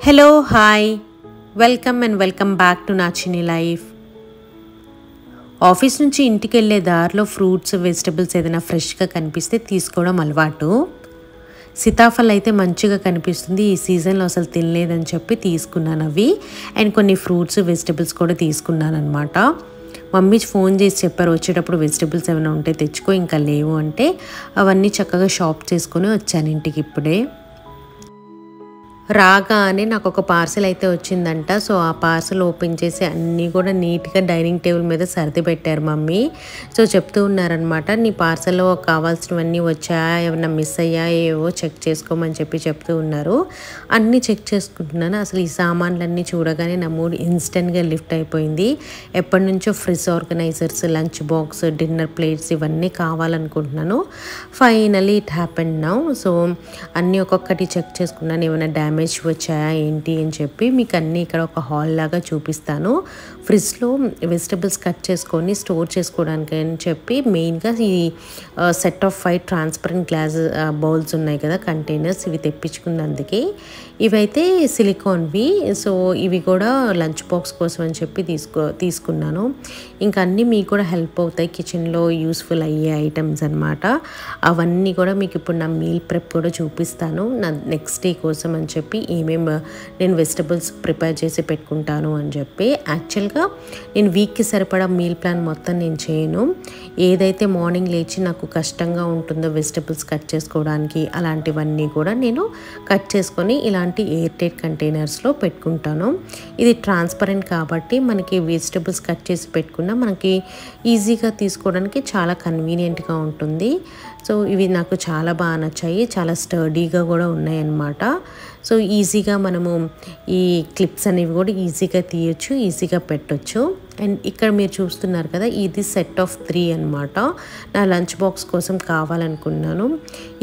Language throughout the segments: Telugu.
Hello hi welcome back to నా చిన్ని లైఫ్. ఆఫీస్ నుంచి ఇంటికి వెళ్ళే దారిలో ఫ్రూట్స్ వెజిటబుల్స్ ఏదైనా ఫ్రెష్గా కనిపిస్తే తీసుకోవడం అలవాటు. సీతాఫలం అయితే మంచిగా కనిపిస్తుంది, ఈ సీజన్లో అసలు తినలేదని చెప్పి తీసుకున్నాను అవి. అండ్ కొన్ని ఫ్రూట్స్ వెజిటబుల్స్ కూడా తీసుకున్నాను అనమాట. మమ్మీ ఫోన్ చేసి చెప్పారు వచ్చేటప్పుడు వెజిటబుల్స్ ఏమైనా ఉంటే తెచ్చుకో, ఇంకా లేవు అంటే అవన్నీ చక్కగా షాప్ చేసుకొని వచ్చాను ఇంటికి ఇప్పుడే. రాగానే నాకు ఒక పార్సెల్ అయితే వచ్చిందంట. సో ఆ పార్సెల్ ఓపెన్ చేసి అన్నీ కూడా నీట్గా డైనింగ్ టేబుల్ మీద సర్ది పెట్టారు మమ్మీ. సో చెప్తూ ఉన్నారనమాట, నీ పార్సెల్లో కావాల్సినవన్నీ వచ్చాయా, ఏమన్నా మిస్ అయ్యా, ఏవో చెక్ చేసుకోమని చెప్తూ ఉన్నారు. అన్నీ చెక్ చేసుకుంటున్నాను. అసలు ఈ సామాన్లన్నీ చూడగానే నా మూడ్ ఇన్స్టెంట్గా లిఫ్ట్ అయిపోయింది. ఎప్పటి నుంచో fridge organisers, lunch box, dinner plates ఇవన్నీ కావాలనుకుంటున్నాను. Finally it happened now. So అన్నీ ఒక్కొక్కటి చెక్ చేసుకున్నాను, ఏమైనా డ్యామేజ్ వచ్చాయా ఏంటి అని చెప్పి. మీకు అన్నీ ఇక్కడ ఒక హాల్ లాగా చూపిస్తాను. ఫ్రిడ్జ్లో వెజిటబుల్స్ కట్ చేసుకొని స్టోర్ చేసుకోవడానికి అని చెప్పి మెయిన్గా ఈ set of 5 transparent glass bowls ఉన్నాయి కదా, కంటైనర్స్, ఇవి తెప్పించుకున్నందుకే. ఇవైతే సిలికాన్వి. సో ఇవి కూడా లంచ్ బాక్స్ కోసం అని చెప్పి తీసుకున్నాను. ఇంకా అన్నీ మీకు కూడా హెల్ప్ అవుతాయి, కిచెన్లో యూస్ఫుల్ అయ్యే ఐటమ్స్ అనమాట. అవన్నీ కూడా మీకు ఇప్పుడు నా మీల్ ప్రెప్ కూడా చూపిస్తాను, నా నెక్స్ట్ డే కోసం అని చెప్పి ఏమేమి నేను వెజిటబుల్స్ ప్రిపేర్ చేసి పెట్టుకుంటాను అని చెప్పి. యాక్చువల్గా నేను వీక్కి సరిపడా మీల్ ప్లాన్ మొత్తం నేను చేయను. ఏదైతే మార్నింగ్ లేచి నాకు కష్టంగా ఉంటుందో వెజిటబుల్స్ కట్ చేసుకోవడానికి, అలాంటివన్నీ కూడా నేను కట్ చేసుకొని ఇలాంటి ఎయిర్ టైట్ కంటైనర్స్లో పెట్టుకుంటాను. ఇది ట్రాన్స్పరెంట్ కాబట్టి మనకి వెజిటబుల్స్ కట్ చేసి పెట్టుకున్నా మనకి ఈజీగా తీసుకోవడానికి చాలా కన్వీనియంట్గా ఉంటుంది. సో ఇవి నాకు చాలా బాగా నచ్చాయి, చాలా స్టర్డీగా కూడా ఉన్నాయన్నమాట. సో ఈజీగా మనము ఈ క్లిప్స్ అనేవి కూడా ఈజీగా తీయొచ్చు, ఈజీగా పెట్టొచ్చు. అండ్ ఇక్కడ మీరు చూస్తున్నారు కదా, ఇది సెట్ ఆఫ్ 3 అనమాట. నా లంచ్ బాక్స్ కోసం కావాలనుకున్నాను.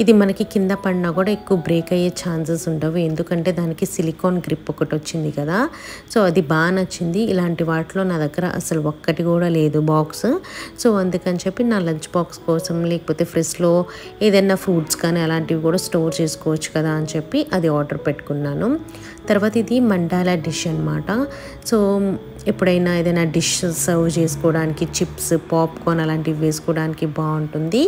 ఇది మనకి కింద పడినా కూడా ఎక్కువ బ్రేక్ అయ్యే ఛాన్సెస్ ఉండవు, ఎందుకంటే దానికి సిలికాన్ గ్రిప్ ఒకటి వచ్చింది కదా. సో అది బాగా నచ్చింది. ఇలాంటి వాటిలో నా దగ్గర అసలు ఒక్కటి కూడా లేదు బాక్స్. సో అందుకని చెప్పి నా లంచ్ బాక్స్ కోసం, లేకపోతే ఫ్రిడ్జ్లో ఏదైనా ఫ్రూట్స్ కానీ అలాంటివి కూడా స్టోర్ చేసుకోవచ్చు కదా అని చెప్పి అది ఆర్డర్ పెట్టుకున్నాను. తర్వాత ఇది మండాలా డిష్ అనమాట. సో ఎప్పుడైనా ఏదైనా డిష్ సర్వ్ చేసుకోవడానికి, చిప్స్, పాప్కార్న్ అలాంటివి వేసుకోవడానికి బాగుంటుంది.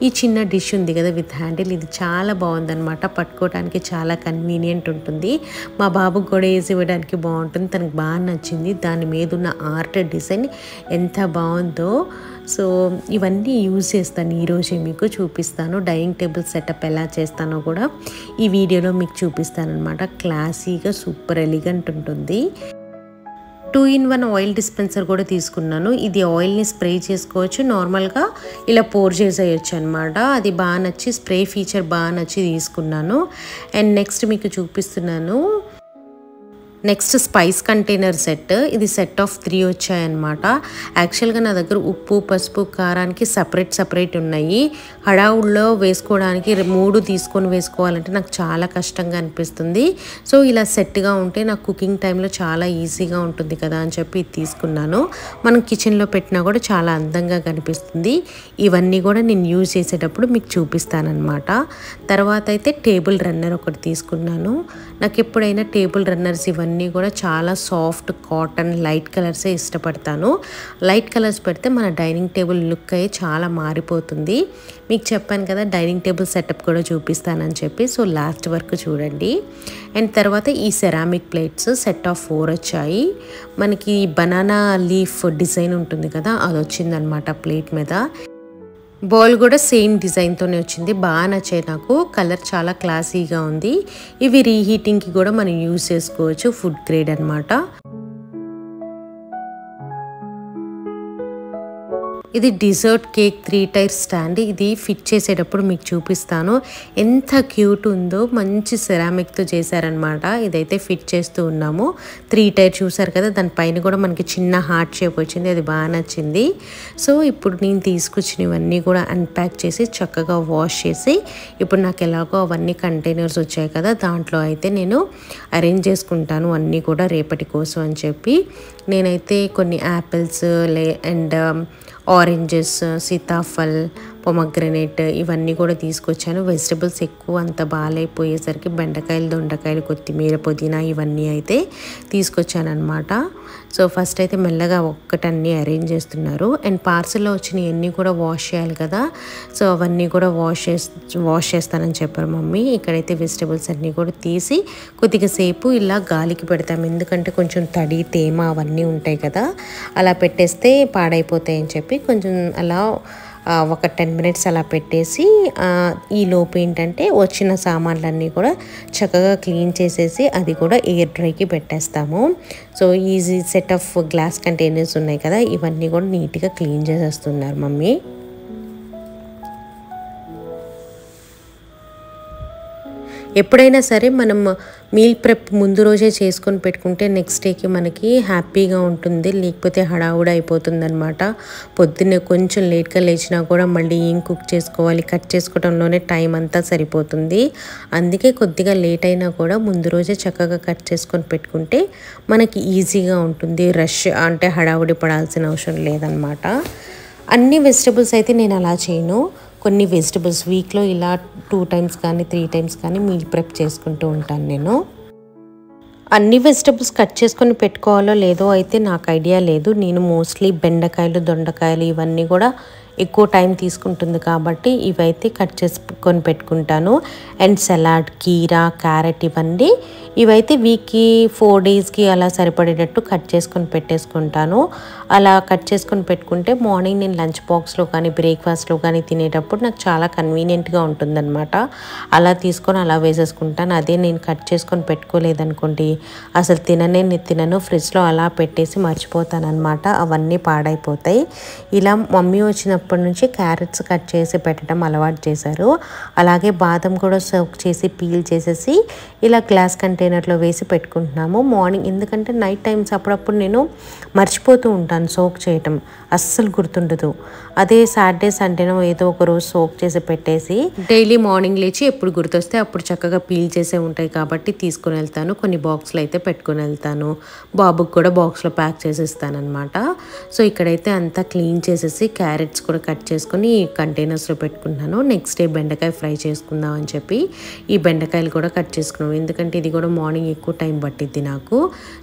ఈ చిన్న డిష్ ఉంది కదా విత్ హ్యాండిల్, ఇది చాలా బాగుందన్నమాట. పట్టుకోవడానికి చాలా కన్వీనియంట్ ఉంటుంది. మా బాబుకి కూడా వేసి ఇవ్వడానికి బాగుంటుంది, తనకు బాగా నచ్చింది. దాని మీద ఉన్న ఆర్ట్ డిజైన్ ఎంత బాగుందో. సో ఇవన్నీ యూజ్ చేస్తాను, ఈరోజే మీకు చూపిస్తాను. డైనింగ్ టేబుల్ సెటప్ ఎలా చేస్తానో కూడా ఈ వీడియోలో మీకు చూపిస్తాను అనమాట. క్లాసీగా సూపర్ ఎలిగెంట్ ఉంటుంది. 2-in-1 ఆయిల్ డిస్పెన్సర్ కూడా తీసుకున్నాను. ఇది ఆయిల్ని స్ప్రే చేసుకోవచ్చు, నార్మల్గా ఇలా పోర్ చేసేయచ్చు అనమాట. అది బాగా నచ్చి, స్ప్రే ఫీచర్ బాగా నచ్చి తీసుకున్నాను. అండ్ నెక్స్ట్ మీకు చూపిస్తున్నాను, నెక్స్ట్ స్పైస్ కంటైనర్ సెట్. ఇది సెట్ ఆఫ్ 3 వచ్చాయన్నమాట. యాక్చువల్గా నా దగ్గర ఉప్పు, పసుపు, కారానికి సపరేట్ ఉన్నాయి. హడావుల్లో వేసుకోవడానికి 3 తీసుకొని వేసుకోవాలంటే నాకు చాలా కష్టంగా అనిపిస్తుంది. సో ఇలా సెట్గా ఉంటే నాకు కుకింగ్ టైంలో చాలా ఈజీగా ఉంటుంది కదా అని చెప్పి ఇది తీసుకున్నాను. మనం కిచెన్లో పెట్టినా కూడా చాలా అందంగా కనిపిస్తుంది. ఇవన్నీ కూడా నేను యూజ్ చేసేటప్పుడు మీకు చూపిస్తానమాట. తర్వాత అయితే టేబుల్ రన్నర్ ఒకటి తీసుకున్నాను. నాకు ఎప్పుడైనా టేబుల్ రన్నర్స్ ఇవన్నీ కూడా చాలా సాఫ్ట్ కాటన్ లైట్ కలర్సే ఇష్టపడతాను. లైట్ కలర్స్ పెడితే మన డైనింగ్ టేబుల్ లుక్ అయ్యి చాలా మారిపోతుంది. మీకు చెప్పాను కదా డైనింగ్ టేబుల్ సెటప్ కూడా చూపిస్తానని చెప్పి. సో లాస్ట్ వరకు చూడండి. అండ్ తర్వాత ఈ సెరామిక్ ప్లేట్స్ సెట్ ఆఫ్ 4 వచ్చాయి. మనకి బనానా లీఫ్ డిజైన్ ఉంటుంది కదా, అది వచ్చిందనమాట ప్లేట్ మీద. బౌల్ కూడా సేమ్ డిజైన్తోనే వచ్చింది, బాగా నచ్చాయి నాకు. కలర్ చాలా క్లాసీగా ఉంది. ఇవి రీహీటింగ్కి కూడా మనం యూజ్ చేసుకోవచ్చు, ఫుడ్ గ్రేడ్ అనమాట. ఇది డిజర్ట్ కేక్ 3 టైర్ స్టాండ్. ఇది ఫిట్ చేసేటప్పుడు మీకు చూపిస్తాను, ఎంత క్యూట్ ఉందో. మంచి సెరామిక్తో చేశారనమాట. ఇదైతే ఫిట్ చేస్తూ ఉన్నాము. 3 టైర్ చూసారు కదా, దానిపైన కూడా మనకి చిన్న హార్ట్ షేప్ వచ్చింది, అది బాగా నచ్చింది. సో ఇప్పుడు నేను తీసుకొచ్చినవన్నీ కూడా అన్ప్యాక్ చేసి చక్కగా వాష్ చేసి, ఇప్పుడు నాకు ఎలాగో అవన్నీ కంటైనర్స్ వచ్చాయి కదా, దాంట్లో అయితే నేను అరేంజ్ చేసుకుంటాను అన్నీ కూడా రేపటి కోసం అని చెప్పి. నేనైతే కొన్ని apples and oranges, Sitaphal, pomegranate ఇవన్నీ కూడా తీసుకొచ్చాను. వెజిటబుల్స్ ఎక్కువ అంత బాగాలైపోయేసరికి బెండకాయలు, దొండకాయలు, కొత్తిమీర, పుదీనా ఇవన్నీ అయితే తీసుకొచ్చాను అనమాట. సో ఫస్ట్ అయితే మెల్లగా ఒక్కటన్నీ అరేంజ్ చేస్తున్నారు. అండ్ పార్సల్లో వచ్చినవన్నీ కూడా వాష్ చేయాలి కదా, సో అవన్నీ కూడా వాష్ చేస్తానని చెప్పారు మమ్మీ. ఇక్కడైతే వెజిటబుల్స్ అన్నీ కూడా తీసి కొద్దిగా సేపు ఇలా గాలికి పెడతాం, ఎందుకంటే కొంచెం తడి తేమ అవన్నీ ఉంటాయి కదా, అలా పెట్టేస్తే పాడైపోతాయని చెప్పి కొంచెం అలా ఒక 10 మినిట్స్ అలా పెట్టేసి ఈ లోపు ఏంటంటే వచ్చిన సామాన్లన్నీ కూడా చక్కగా క్లీన్ చేసేసి అది కూడా ఎయిర్ డ్రైకి పెట్టేస్తాము. So easy set of glass containers ఉన్నాయి కదా, ఇవన్నీ కూడా నీట్గా క్లీన్ చేసేస్తున్నారు మమ్మీ. ఎప్పుడైనా సరే మనం మీల్ ప్రెప్ ముందు రోజే చేసుకొని పెట్టుకుంటే నెక్స్ట్ డేకి మనకి హ్యాపీగా ఉంటుంది, లేకపోతే హడావుడి అయిపోతుంది అనమాట. పొద్దున్నే కొంచెం లేట్గా లేచినా కూడా మళ్ళీ ఏం కుక్ చేసుకోవాలి, కట్ చేసుకోవడంలోనే టైం అంతా సరిపోతుంది. అందుకే కొద్దిగా లేట్ అయినా కూడా ముందు రోజే చక్కగా కట్ చేసుకొని పెట్టుకుంటే మనకి ఈజీగా ఉంటుంది, రష్ అంటే హడావుడి పడాల్సిన అవసరం లేదనమాట. అన్ని వెజిటబుల్స్ అయితే నేను అలా చేయను, కొన్ని వెజిటబుల్స్ వీక్లో ఇలా 2 టైమ్స్ కానీ 3 టైమ్స్ కానీ మీల్ ప్రెప్ చేసుకుంటూ ఉంటాను నేను. అన్ని వెజిటబుల్స్ కట్ చేసుకొని పెట్టుకోవాలో లేదో అయితే నాకు ఐడియా లేదు. నేను మోస్ట్లీ బెండకాయలు, దొండకాయలు ఇవన్నీ కూడా ఎక్కువ టైం తీసుకుంటుంది కాబట్టి ఇవైతే కట్ చేసుకొని పెట్టుకుంటాను. అండ్ సలాడ్, కీరా, క్యారెట్ ఇవైతే వీక్కి 4 డేస్కి అలా సరిపడేటట్టు కట్ చేసుకొని పెట్టేసుకుంటాను. అలా కట్ చేసుకొని పెట్టుకుంటే మార్నింగ్ నేను లంచ్ బాక్స్లో కానీ బ్రేక్ఫాస్ట్లో కానీ తినేటప్పుడు నాకు చాలా కన్వీనియంట్గా ఉంటుందన్నమాట. అలా తీసుకొని అలా వేసేసుకుంటాను. అదే నేను కట్ చేసుకొని పెట్టుకోలేదనుకోండి అసలు తినను, ఫ్రిడ్జ్లో అలా పెట్టేసి మర్చిపోతాను అనమాట, అవన్నీ పాడైపోతాయి. ఇలా మమ్మీ వచ్చినప్పటి నుంచి క్యారెట్స్ కట్ చేసి పెట్టడం అలవాటు చేశారు. అలాగే బాదం కూడా సోక్ చేసి పీల్ చేసేసి ఇలా గ్లాస్ కంటైనర్లో వేసి పెట్టుకుంటున్నాము మార్నింగ్, ఎందుకంటే నైట్ టైమ్స్ అప్పుడప్పుడు నేను మర్చిపోతూ ఉంటాను సోక్ చేయటం, అస్సలు గుర్తుండదు. అదే సాటర్డే సండేనో ఏదో ఒక రోజు సోక్ చేసి పెట్టేసి డైలీ మార్నింగ్ లేచి ఎప్పుడు గుర్తొస్తే అప్పుడు చక్కగా పీల్ చేసే ఉంటాయి కాబట్టి తీసుకుని వెళ్తాను. కొన్ని బాక్స్లో అయితే పెట్టుకుని వెళ్తాను, బాబుకి కూడా బాక్స్లో ప్యాక్ చేసేస్తాను అనమాట. సో ఇక్కడైతే అంతా క్లీన్ చేసేసి క్యారెట్స్ కూడా కట్ చేసుకొని కంటైనర్స్లో పెట్టుకుంటున్నాను. నెక్స్ట్ డే బెండకాయ ఫ్రై చేసుకుందాం అని చెప్పి ఈ బెండకాయలు కూడా కట్ చేసుకున్నాం, ఎందుకంటే ఇది కూడా మార్నింగ్ ఎక్కువ టైం పట్టిద్ది నాకు.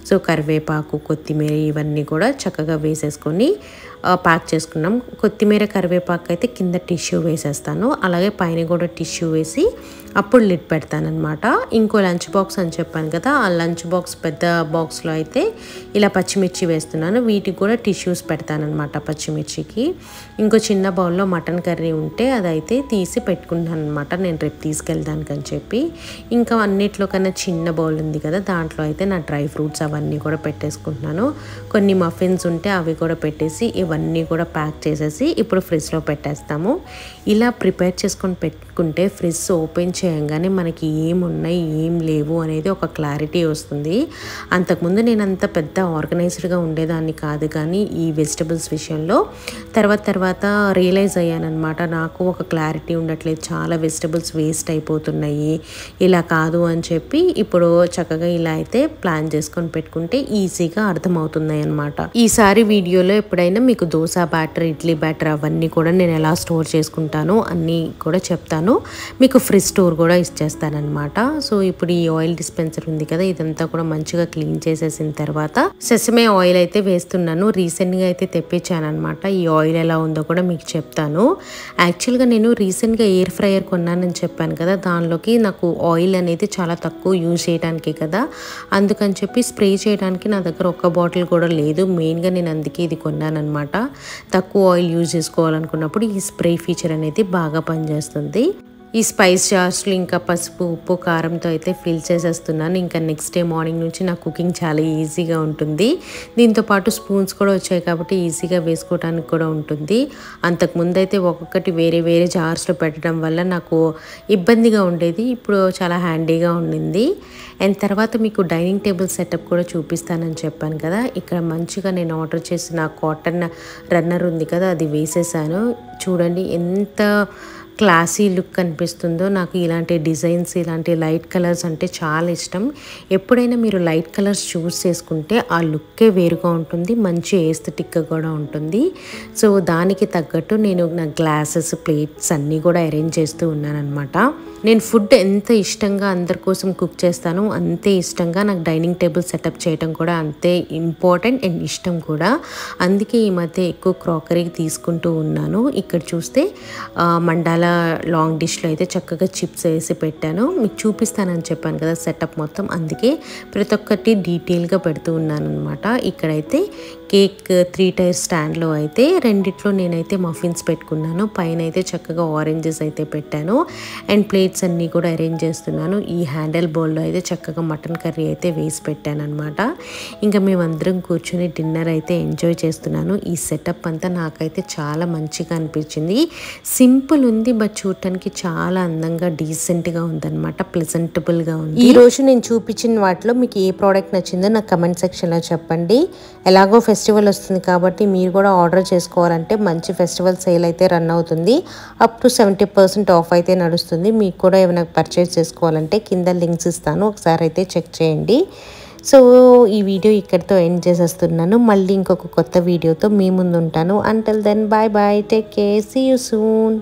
సో కరివేపాకు, కొత్తిమీర ఇవన్నీ కూడా చక్కగా వేసేసుకొని ప్యాక్ చేసుకున్నాం. కొత్తిమీర, కరివేపాకు అయితే కింద టిష్యూ వేసేస్తాను, అలాగే పైన కూడా టిష్యూ వేసి అప్పుడు లిడ్ పెడతానమాట. ఇంకో లంచ్ బాక్స్ అని చెప్పాను కదా, ఆ లంచ్ బాక్స్ పెద్ద బాక్స్లో అయితే ఇలా పచ్చిమిర్చి వేస్తున్నాను, వీటికి కూడా టిష్యూస్ పెడతానమాట పచ్చిమిర్చికి. ఇంకో చిన్న బౌల్లో మటన్ కర్రీ ఉంటే అదైతే తీసి పెట్టుకుంటాను అనమాట, నేను రేపు తీసుకెళ్ళడానికి అని చెప్పి. ఇంకా అన్నిట్లో కన్నా చిన్న బౌల్ ఉంది కదా, దాంట్లో అయితే నా డ్రై ఫ్రూట్స్ అవన్నీ కూడా పెట్టేసుకుంటున్నాను. కొన్ని మఫిన్స్ ఉంటే అవి కూడా పెట్టేసి ఇవన్నీ కూడా ప్యాక్ చేసేసి ఇప్పుడు ఫ్రిడ్జ్లో పెట్టేస్తాము. ఇలా ప్రిపేర్ చేసుకొని పెట్టుకుంటే ఫ్రిడ్జ్ ఓపెన్ చేయంగానే మనకి ఏమున్నాయి ఏం లేవు అనేది ఒక క్లారిటీ వస్తుంది. అంతకుముందు నేను అంత పెద్ద ఆర్గనైజ్డ్గా ఉండేదాన్ని కాదు, కానీ ఈ వెజిటబుల్స్ విషయంలో తర్వాత రియలైజ్ అయ్యానమాట, నాకు ఒక క్లారిటీ ఉండట్లేదు, చాలా వెజిటబుల్స్ వేస్ట్ అయిపోతున్నాయి, ఇలా కాదు అని చెప్పి ఇప్పుడు చక్కగా ఇలా అయితే ప్లాన్ చేసుకొని పెట్టుకుంటే ఈజీగా అర్థమవుతున్నాయి అనమాట. ఈసారి వీడియోలో ఎప్పుడైనా మీకు దోశ బ్యాటర్, ఇడ్లీ బ్యాటర్ అవన్నీ కూడా నేను ఎలా స్టోర్ చేసుకుంటాను అన్నీ కూడా చెప్తాను, మీకు ఫ్రిడ్జ్ స్టోర్ కూడా ఇచ్చేస్తానమాట. సో ఇప్పుడు ఈ ఆయిల్ డిస్పెన్సర్ ఉంది కదా, ఇదంతా కూడా మంచిగా క్లీన్ చేసేసిన తర్వాత సెసమే ఆయిల్ అయితే వేస్తున్నాను. రీసెంట్గా అయితే తెప్పించాను అనమాట, ఈ ఆయిల్ ఎలా ఉందో కూడా మీకు చెప్తాను. యాక్చువల్గా నేను రీసెంట్గా ఎయిర్ ఫ్రైయర్ కొన్నానని చెప్పాను కదా, దానిలోకి నాకు ఆయిల్ అనేది చాలా తక్కువ యూజ్ చేయడానికి కదా, అందుకని చెప్పి స్ప్రే చేయడానికి నా దగ్గర ఒక్క బాటిల్ కూడా లేదు. మెయిన్గా నేను అందుకే ఇది కొన్నానమాట, తక్కువ ఆయిల్ యూజ్ చేసుకోవాలనుకున్నప్పుడు ఈ స్ప్రే ఫీచర్ అనేది బాగా పనిచేస్తుంది. ఈ స్పైస్ జార్స్లో ఇంకా పసుపు, ఉప్పు, కారంతో అయితే ఫిల్ చేసేస్తున్నాను. ఇంకా నెక్స్ట్ డే మార్నింగ్ నుంచి నా కుకింగ్ చాలా ఈజీగా ఉంటుంది. దీంతోపాటు స్పూన్స్ కూడా వచ్చాయి కాబట్టి ఈజీగా వేసుకోవడానికి కూడా ఉంటుంది. అంతకుముందు అయితే ఒక్కొక్కటి వేరే వేరే జార్స్లో పెట్టడం వల్ల నాకు ఇబ్బందిగా ఉండేది, ఇప్పుడు చాలా హ్యాండీగా ఉండింది. అండ్ తర్వాత మీకు డైనింగ్ టేబుల్ సెటప్ కూడా చూపిస్తానని చెప్పాను కదా, ఇక్కడ మంచిగా నేను ఆర్డర్ చేసిన కాటన్ రన్నర్ ఉంది కదా, అది వేసేసాను. చూడండి ఎంత క్లాసీ లుక్ కనిపిస్తుందో. నాకు ఇలాంటి డిజైన్స్, ఇలాంటి లైట్ కలర్స్ అంటే చాలా ఇష్టం. ఎప్పుడైనా మీరు లైట్ కలర్స్ చూస్ చేసుకుంటే ఆ లుక్కే వేరుగా ఉంటుంది, మంచి ఏస్థెటిక్గా కూడా ఉంటుంది. సో దానికి తగ్గట్టు నేను నా గ్లాసెస్, ప్లేట్స్ అన్నీ కూడా అరేంజ్ చేస్తూ ఉన్నానన్నమాట. నేను ఫుడ్ ఎంత ఇష్టంగా అందరి కోసం కుక్ చేస్తానో అంతే ఇష్టంగా నాకు డైనింగ్ టేబుల్ సెటప్ చేయడం కూడా అంతే ఇంపార్టెంట్ అండ్ ఇష్టం కూడా. అందుకే ఈ మధ్య ఎక్కువ క్రాకరీ తీసుకుంటూ ఉన్నాను. ఇక్కడ చూస్తే మండాలా లాంగ్ డిష్లో అయితే చక్కగా చిప్స్ వేసి పెట్టాను. మీకు చూపిస్తానని చెప్పాను కదా సెటప్ మొత్తం, అందుకే ప్రతి ఒక్కటి డీటెయిల్గా పెడుతూ ఉన్నాను అనమాట. ఇక్కడైతే కేక్ 3 టైర్ స్టాండ్లో అయితే రెండిట్లో నేనైతే మఫిన్స్ పెట్టుకున్నాను. పైన అయితే చక్కగా ఆరెంజెస్ అయితే పెట్టాను అండ్ ప్లేట్స్ అన్నీ కూడా అరేంజ్ చేస్తున్నాను. ఈ హ్యాండిల్ బౌల్లో అయితే చక్కగా మటన్ కర్రీ అయితే వేసి పెట్టాను అనమాట. ఇంకా మేమందరం కూర్చొని డిన్నర్ అయితే ఎంజాయ్ చేస్తున్నాను. ఈ సెటప్ అంతా నాకైతే చాలా మంచిగా అనిపించింది. సింపుల్ ఉంది బట్ చూడటానికి చాలా అందంగా డీసెంట్గా ఉందన్నమాట, ప్లెజెంటబుల్గా ఉంది. ఈ రోజు నేను చూపించిన వాటిలో మీకు ఏ ప్రోడక్ట్ నచ్చిందో నాకు కమెంట్ సెక్షన్లో చెప్పండి. ఎలాగో ఫెస్టివల్ వస్తుంది కాబట్టి మీరు కూడా ఆర్డర్ చేసుకోవాలంటే మంచి ఫెస్టివల్ సేల్ అయితే రన్ అవుతుంది. అప్ టు 70% ఆఫ్ అయితే నడుస్తుంది. మీకు కూడా ఏమైనా పర్చేస్ చేసుకోవాలంటే కింద లింక్స్ ఇస్తాను, ఒకసారి అయితే చెక్ చేయండి. సో ఈ వీడియో ఇక్కడితో ఎండ్ చేసేస్తున్నాను. మళ్ళీ ఇంకొక కొత్త వీడియోతో మీ ముందు ఉంటాను. Until then bye bye, take care, see you soon.